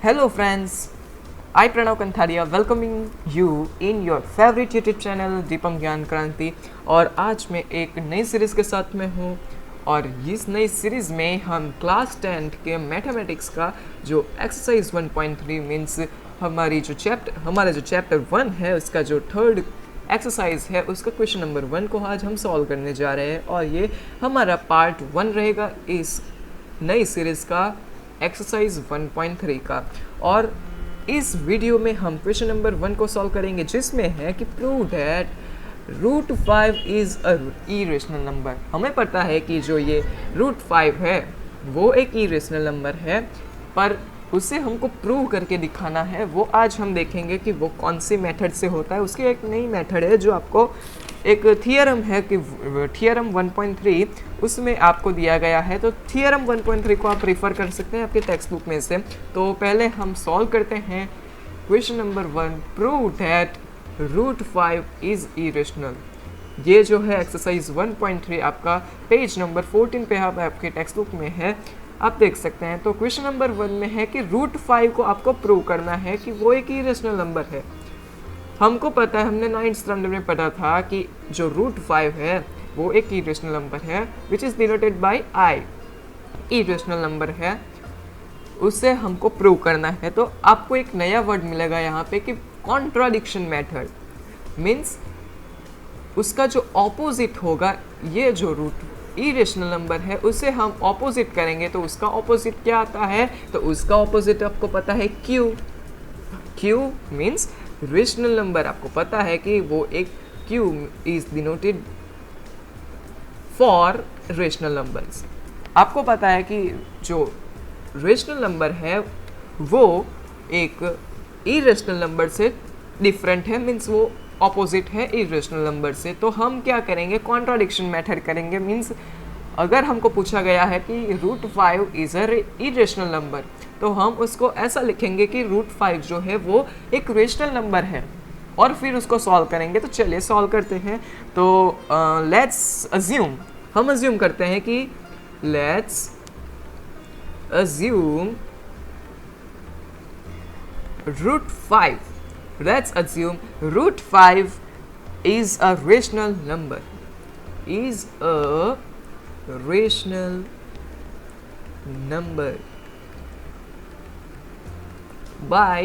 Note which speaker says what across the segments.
Speaker 1: Hello friends, I Pranav Kantharia welcoming you in your favorite YouTube channel Deepam ज्ञान क्रांति। और आज मैं एक नई सीरीज़ के साथ में हूँ और इस नई सीरीज़ में हम क्लास 10 के मैथमेटिक्स का जो एक्सरसाइज 1.3 मीन्स हमारा जो चैप्टर 1 है उसका जो थर्ड एक्सरसाइज है उसका क्वेश्चन नंबर 1 को आज हम सॉल्व करने जा रहे हैं। और ये हमारा पार्ट 1 रहेगा इस नई सीरीज़ का एक्सरसाइज 1.3 का। और इस वीडियो में हम क्वेश्चन नंबर 1 को सॉल्व करेंगे जिसमें है कि prove that √5 is a irrational number. हमें पता है कि जो ये √5 है वो एक इरेशनल नंबर है, पर उसे हमको प्रूव करके दिखाना है। वो आज हम देखेंगे कि वो कौन सी मेथड से होता है। उसकी एक नई मेथड है जो आपको एक थियरम है कि थियरम 1.3 उसमें आपको दिया गया है। तो थियरम 1.3 को आप रेफर कर सकते हैं आपके टेक्स्ट बुक में से। तो पहले हम सॉल्व करते हैं question number 1, prove that √5 is irrational. ये जो है एक्सरसाइज 1.3 आपका पेज नंबर 14 पे आपके टेक्स्ट बुक में है, आप देख सकते हैं। तो क्वेश्चन नंबर 1 में है कि √5 को आपको प्रूव करना है कि वो एक इरेशनल नंबर है। हमको पता है, हमने 9th स्टैंडर्ड में पढ़ा था कि जो √5 है वो एक इरेशनल नंबर है which is denoted by I. Irrational number है, उससे हमको प्रूव करना है। तो आपको एक नया वर्ड मिलेगा यहाँ पे कि कॉन्ट्राडिक्शन मेथड। मीन्स उसका जो ऑपोजिट होगा, ये जो इरेशनल नंबर है उसे हम ऑपोजिट करेंगे तो उसका ऑपोजिट क्या आता है? तो उसका ऑपोजिट आपको पता है क्यू मीन्स रेशनल नंबर। आपको पता है कि वो एक Q is denoted for rational numbers. आपको पता है कि जो रेशनल नंबर है वो एक इरेशनल नंबर से डिफरेंट है, मीन्स वो ऑपोजिट है इरेशनल नंबर से। तो हम क्या करेंगे? कॉन्ट्राडिक्शन मेथड करेंगे। मीन्स अगर हमको पूछा गया है कि √5 इज़ अ इरेशनल नंबर, तो हम उसको ऐसा लिखेंगे कि √5 जो है वो एक रेशनल नंबर है और फिर उसको सॉल्व करेंगे। तो चलिए सॉल्व करते हैं। तो लेट्स अज्यूम, हम अज्यूम करते हैं कि let's assume √5 is a rational number, is a rational number by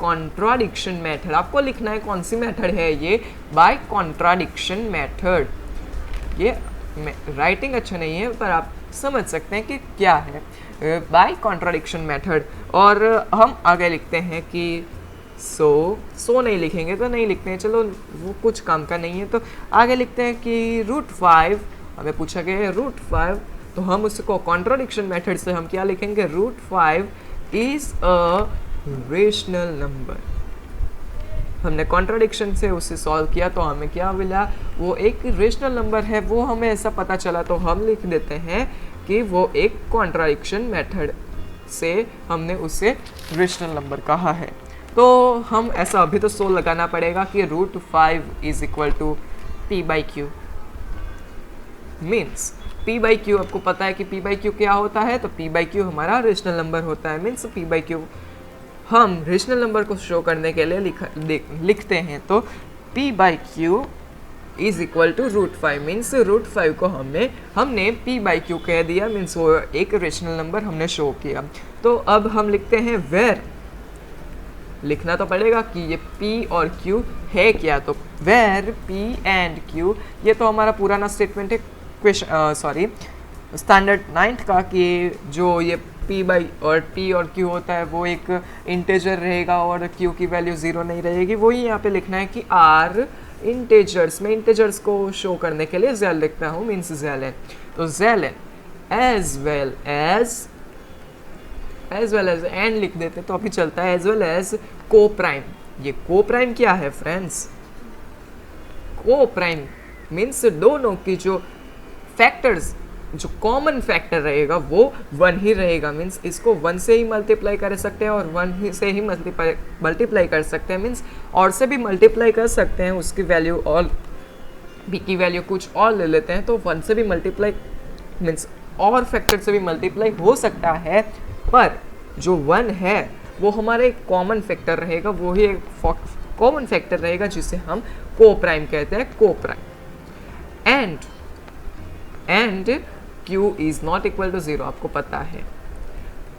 Speaker 1: contradiction method। आपको लिखना है कौन सी मेथड है ये, by contradiction method। ये राइटिंग अच्छा नहीं है पर आप समझ सकते हैं कि क्या है बाय कॉन्ट्राडिक्शन मेथड। और हम आगे लिखते हैं कि सो नहीं लिखेंगे तो नहीं लिखते हैं, चलो वो कुछ काम का नहीं है। तो आगे लिखते हैं कि √5 हमें पूछा गया है √5, तो हम उसको कॉन्ट्राडिक्शन मेथड से हम क्या लिखेंगे? √5 इज़ अ रेशनल नंबर। हमने कॉन्ट्राडिक्शन से उसे सॉल्व किया तो हमें क्या मिला? वो एक रेशनल नंबर है। वो हमें ऐसा पता चला तो हम लिख देते हैं कि वो एक कॉन्ट्राडिक्शन मेथड से हमने उसे रेशनल नंबर कहा है। तो हम ऐसा अभी तो सो लगाना पड़ेगा कि √5 is equal to p/q। Means p/q आपको पता है कि p/q क्या होता है? तो p/q हमारा रेशनल नंबर होता है। मीन्स p/q हम रेशनल नंबर को शो करने के लिए लिखते हैं। तो p/q is equal to √5 means √5 को हमने p/q कह दिया, मीन्स वो एक रेशनल नंबर हमने शो किया। तो अब हम लिखते हैं वेयर, लिखना तो पड़ेगा कि ये p और q है क्या। तो वेयर p एंड q, ये तो हमारा पुराना स्टेटमेंट है स्टैंडर्ड 9th का, कि जो ये p और q होता है वो एक इंटेजर रहेगा और q की वैल्यू 0 नहीं रहेगी। वही यहाँ पे लिखना है कि r इंटेजर्स में इंटेजर्स को शो करने के लिए ज़ेल लिखता हूँ, मीन्स ज़ेलन। तो ज़ेलन एज वेल एज एंड लिख देते तो अभी चलता है एज वेल एज को प्राइम। ये को प्राइम क्या है फ्रेंड्स? को प्राइम मीन्स दोनों की जो फैक्टर्स, जो कॉमन फैक्टर रहेगा वो 1 ही रहेगा। मीन्स इसको 1 से ही मल्टीप्लाई कर सकते हैं और 1 से ही मल्टीप्लाई कर सकते हैं। मीन्स और से भी मल्टीप्लाई कर सकते हैं, उसकी वैल्यू और b की वैल्यू कुछ और ले लेते हैं। तो 1 से भी मल्टीप्लाई मीन्स और फैक्टर से भी मल्टीप्लाई हो सकता है, पर जो 1 है वो हमारा एक कॉमन फैक्टर रहेगा, वो ही एक कॉमन फैक्टर रहेगा जिसे हम को प्राइम कहते हैं, को prime. And q is not equal to 0, आपको पता है।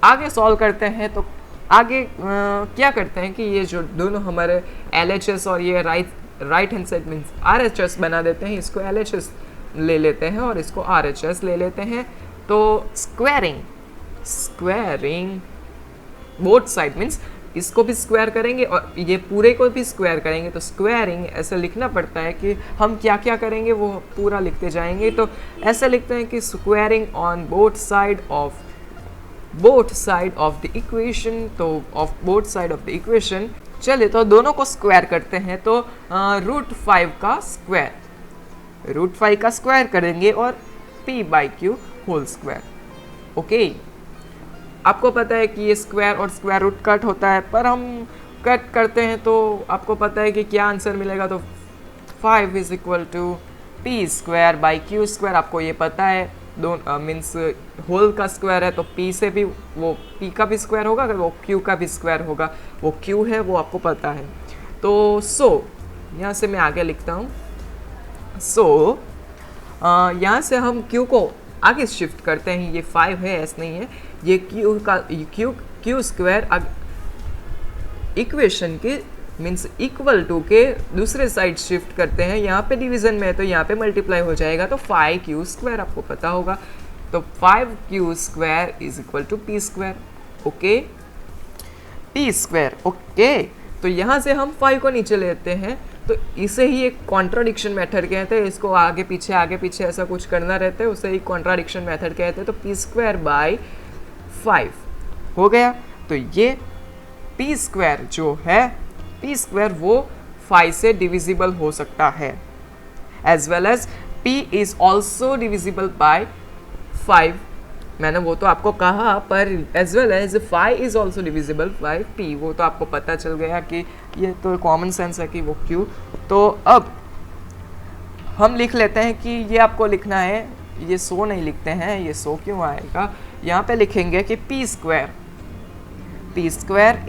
Speaker 1: आगे सॉल्व करते हैं तो आगे क्या करते हैं कि ये जो दोनों हमारे LHS और ये right hand side means RHS बना देते हैं, इसको LHS ले लेते हैं और इसको RHS ले लेते हैं। तो स्क्वायरिंग बोथ साइड मीन्स इसको भी स्क्वायर करेंगे और ये पूरे को भी स्क्वायर करेंगे। तो स्क्वायरिंग ऐसा लिखना पड़ता है कि हम क्या क्या करेंगे वो पूरा लिखते जाएंगे। तो ऐसा लिखते हैं कि squaring on both side of the equation. तो of both side of the equation, चलिए तो दोनों को स्क्वायर करते हैं। तो √5 का स्क्वायर करेंगे और p/q होल स्क्वायर। ओके, आपको पता है कि ये स्क्वायर और स्क्वायर रूट कट होता है, पर हम कट करते हैं तो आपको पता है कि क्या आंसर मिलेगा। तो 5 इज इक्वल टू p²/q²। आपको ये पता है, दोनों मीन्स होल का स्क्वायर है तो p से भी वो p का भी स्क्वायर होगा, अगर वो q का भी स्क्वायर होगा, वो q है, वो आपको पता है। तो यहाँ से मैं आगे लिखता हूँ। यहाँ से हम q को आगे शिफ्ट करते हैं। ये 5 है, ऐसा नहीं है, ये q स्क्वायर इक्वेशन के मीन्स इक्वल टू के दूसरे साइड शिफ्ट करते हैं। यहाँ पे डिवीजन में है तो यहाँ पे मल्टीप्लाई हो जाएगा, तो 5q², आपको पता होगा। तो 5q² is equal to p²। Okay, p²। Okay, तो यहाँ से हम 5 को नीचे लेते हैं, तो इसे ही एक कॉन्ट्राडिक्शन मेथड कहते हैं। इसको आगे पीछे ऐसा कुछ करना रहता है, उसे ही कॉन्ट्राडिक्शन मेथड कहते हैं। तो p²/5 हो गया। तो ये p² जो है, p² वो 5 से डिविजिबल हो सकता है, as well as p is also divisible by 5। मैंने वो तो आपको कहा, पर as well as 5 is also divisible by p, वो तो आपको पता चल गया कि ये तो कॉमन सेंस है कि वो q। तो अब हम लिख लेते हैं कि ये आपको लिखना है, ये 100 नहीं लिखते हैं, ये 100 क्यों आएगा, यहाँ पे लिखेंगे कि p²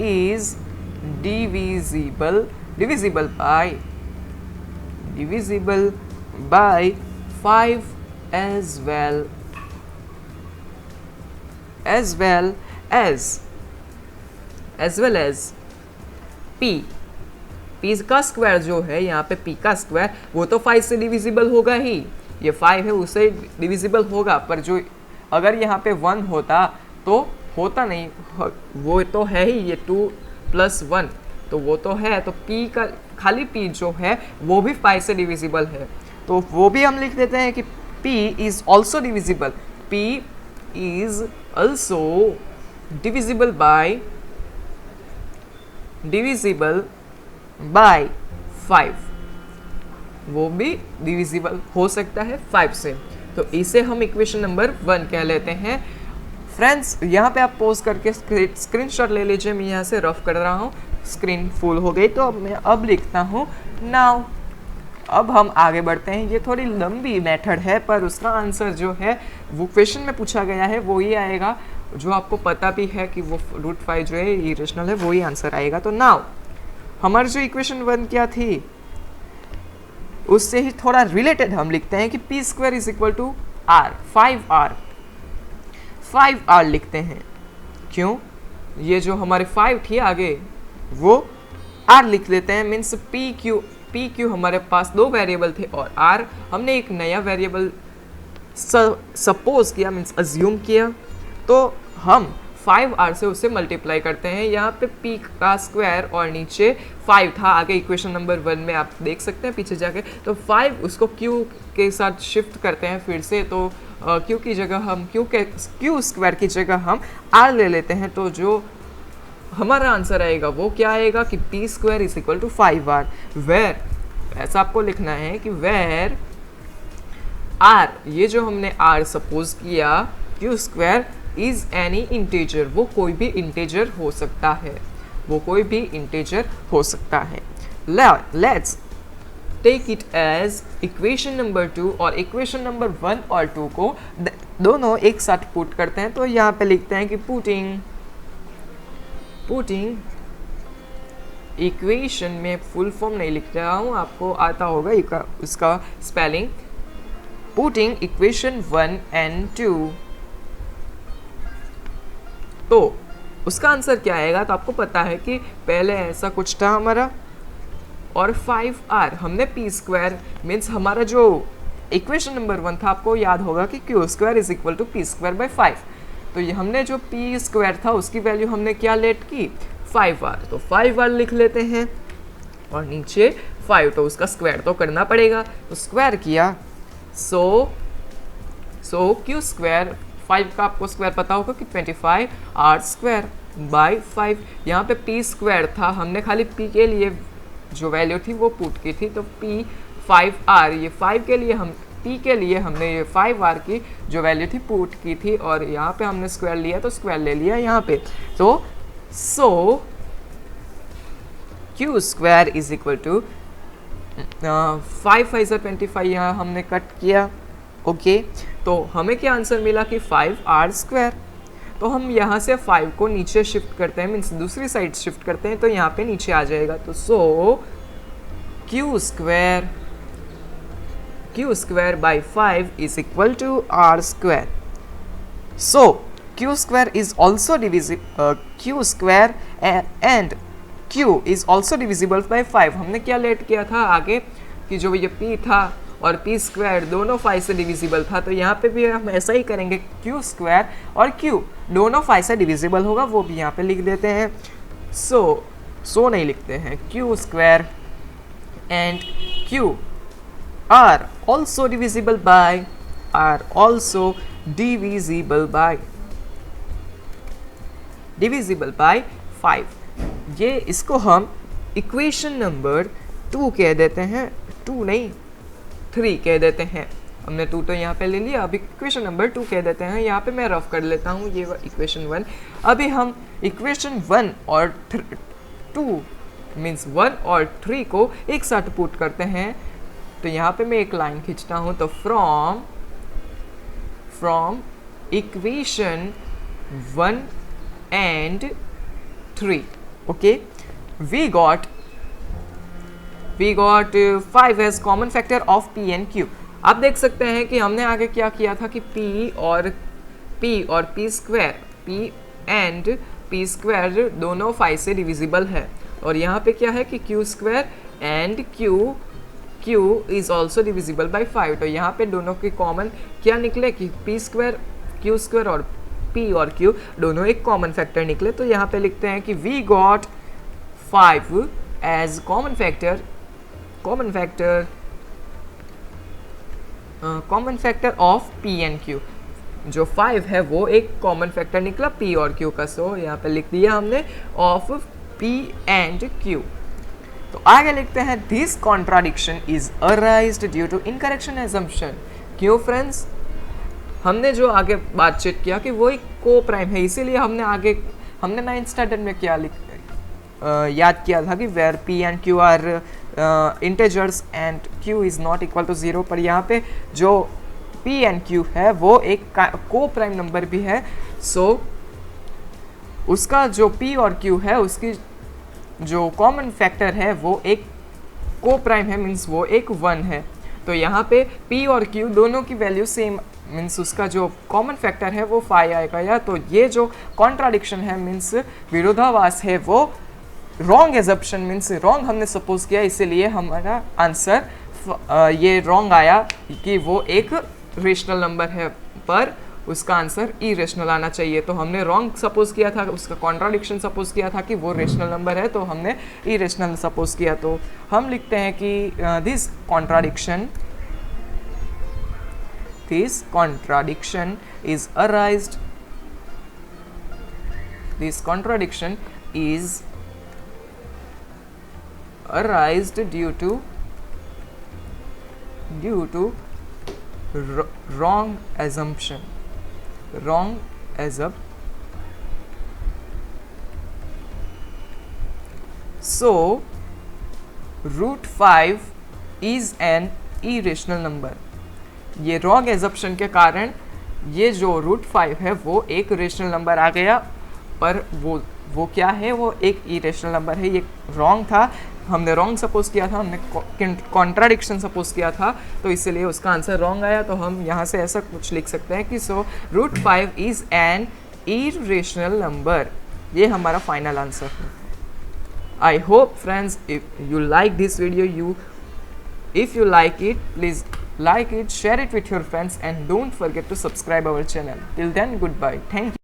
Speaker 1: is divisible by 5 as well as p का स्क्वायर जो है, यहाँ पे p का स्क्वायर वो तो 5 से डिविजिबल होगा ही, ये 5 है उससे डिविजिबल होगा, पर जो अगर यहाँ पे 1 होता तो होता नहीं, वो तो है ही, ये 2 + 1 तो वो तो है, तो p का खाली p जो है वो भी 5 से डिविजिबल है, तो वो भी हम लिख देते हैं कि p is also divisible, p is also divisible by 5, वो भी डिविजिबल हो सकता है 5 से। तो इसे हम इक्वेशन नंबर 1 कह लेते हैं। फ्रेंड्स, यहाँ पे आप पोज करके स्क्रीनशॉट ले लीजिए, मैं यहाँ से रफ कर रहा हूँ, स्क्रीन फुल हो गई तो मैं अब लिखता हूँ नाउ। अब हम आगे बढ़ते हैं, ये थोड़ी लंबी मेथड है पर उसका आंसर जो है वो क्वेश्चन में पूछा गया है वो ही आएगा, जो आपको पता भी है कि वो √5 जो है इरेशनल है, वो ही आंसर आएगा। तो नाउ हमारी जो इक्वेशन 1 क्या थी उससे ही थोड़ा रिलेटेड हम लिखते हैं कि p² is equal to r, 5r लिखते हैं। क्यों? ये जो हमारे 5 थी आगे वो r लिख लेते हैं, मीन्स pq हमारे पास 2 वेरिएबल थे और r हमने एक नया वेरिएबल सपोज किया, मीन्स अज्यूम किया, तो हम 5r से उसे मल्टीप्लाई करते हैं। यहाँ पे p का स्क्वायर और नीचे 5 था, आगे इक्वेशन नंबर 1 में आप देख सकते हैं पीछे जाके। तो 5 उसको q के साथ शिफ्ट करते हैं फिर से, तो q की जगह हम q² की जगह हम r ले लेते हैं। तो जो हमारा आंसर आएगा वो क्या आएगा कि p² is equal to 5r, where ऐसा आपको लिखना है कि वेर r, ये जो हमने r सपोज किया, q² इज एनी इंटीजर, वो कोई भी इंटीजर हो सकता है, let's take it as equation number 2 और इक्वेशन नंबर 1 और 2 को दोनों एक साथ पुट करते हैं। तो यहाँ पे लिखते हैं कि पुटिंग पुटिंग इक्वेशन में फुल फॉर्म नहीं लिख रहा हूँ, आपको आता होगा उसका स्पेलिंग। पुटिंग इक्वेशन 1 and 2, तो उसका आंसर क्या आएगा? तो आपको पता है कि पहले ऐसा कुछ था हमारा, और 5r हमने p स्क्वायर मीन्स हमारा जो इक्वेशन नंबर 1 था, आपको याद होगा कि q square is equal to P square by 5। तो ये हमने जो p स्क्वायर था उसकी वैल्यू हमने क्या लेट की? 5r। तो 5r लिख लेते हैं, और नीचे 5, तो उसका स्क्वायर तो करना पड़ेगा, तो स्क्वायर किया। सो q स्क्वायर 5 का आपको स्क्वायर पता होगा कि 25r स्क्वायर बाई 5। यहाँ पे p स्क्वायर था, हमने खाली p के लिए जो वैल्यू थी वो पुट की थी, तो p 5r, ये 5 के लिए हम p के लिए हमने ये 5r की जो वैल्यू थी पुट की थी, और यहाँ पे हमने स्क्वायर लिया तो स्क्वायर ले लिया यहाँ पे। तो so q square is equal to 5 5 25, यहाँ हमने कट किया। ओके, तो हमें क्या आंसर मिला कि 5r स्क्वायर। तो हम यहाँ से 5 को नीचे शिफ्ट करते हैं, मीन्स दूसरी साइड शिफ्ट करते हैं, तो यहाँ पे नीचे आ जाएगा। तो so q square by 5 is equal to r square. So q square is also divisible, q square and q is also divisible by 5। हमने क्या लेट किया था आगे कि जो ये p था और p स्क्वायर दोनों 5 से डिविजिबल था, तो यहाँ पे भी हम ऐसा ही करेंगे, q स्क्वायर और q दोनों 5 से डिविजिबल होगा, वो भी यहाँ पे लिख देते हैं। सो नहीं लिखते हैं, q square and q are also divisible by 5। ये इसको हम इक्वेशन नंबर 2 कह देते हैं, 2 नहीं 3 कह देते हैं। हमने 2 तो यहाँ पे ले लिया, अभी इक्वेशन नंबर 2 कह देते हैं। यहाँ पे मैं रफ कर लेता हूँ ये इक्वेशन 1। अभी हम इक्वेशन 1 और 2 मीन्स 1 और 3 को एक साथ पुट करते हैं। तो यहाँ पे मैं एक लाइन खींचता हूँ, तो from equation 1 and 3, okay, we got 5 as common factor of p and q। आप देख सकते हैं कि हमने आगे क्या किया था कि p और p स्क्वायर दोनों 5 से डिविजिबल है, और यहाँ पे क्या है कि q square and q is also divisible by 5। तो यहाँ पे दोनों के कॉमन क्या निकले कि p स्क्वायर, q स्क्वायर और p और q दोनों एक कॉमन फैक्टर निकले। तो यहाँ पे लिखते हैं कि we got 5 as common factor of p and q। जो 5 है वो एक कॉमन फैक्टर निकला p और q का। सो यहाँ पे लिख दिया हमने ऑफ p एंड q। तो आगे लिखते हैं this contradiction is arised due to incorrection assumption. क्यों फ्रेंड्स? हमने जो आगे बातचीत किया कि वो एक को प्राइम है, इसीलिए हमने 9th स्टैंडर्ड में क्या याद किया था कि where p and q are integers and q is not equal to 0। पर यहाँ पे जो p एंड q है वो एक को प्राइम नंबर भी है। सो उसका जो p और q है उसकी जो कॉमन फैक्टर है वो एक को प्राइम है, मीन्स वो एक 1 है। तो यहाँ पे p और q दोनों की वैल्यू सेम, मीन्स उसका जो कॉमन फैक्टर है वो 5 आएगा। या तो ये जो कॉन्ट्राडिक्शन है मीन्स विरोधाभास है, वो रॉन्ग एजम्पशन मीन्स रॉन्ग हमने सपोज किया, इसीलिए हमारा आंसर ये रॉन्ग आया कि वो एक रेशनल नंबर है, पर उसका आंसर इरेशनल आना चाहिए। तो हमने रॉन्ग सपोज किया था, उसका कॉन्ट्राडिक्शन सपोज किया था कि वो रेशनल नंबर है, तो हमने इरेशनल सपोज किया। तो हम लिखते हैं कि this contradiction is arised due to wrong assumption. So root 5 is an irrational number. ये रॉन्ग एजम्पशन के कारण ये जो रूट 5 है वो एक रेशनल नंबर आ गया, पर वो वो क्या है, वो एक इरेशनल नंबर है। ये रॉन्ग था, हमने रॉन्ग सपोज किया था, हमने कॉन्ट्राडिक्शन सपोज किया था, तो इसलिए उसका आंसर रॉन्ग आया। तो हम यहाँ से ऐसा कुछ लिख सकते हैं कि सो √5 इज़ एन इरेशनल नंबर। ये हमारा फाइनल आंसर है। I hope friends, if you like this video, if you like it, please like it, share it with your friends, and don't forget to subscribe our channel. Till then, goodbye. Thank you.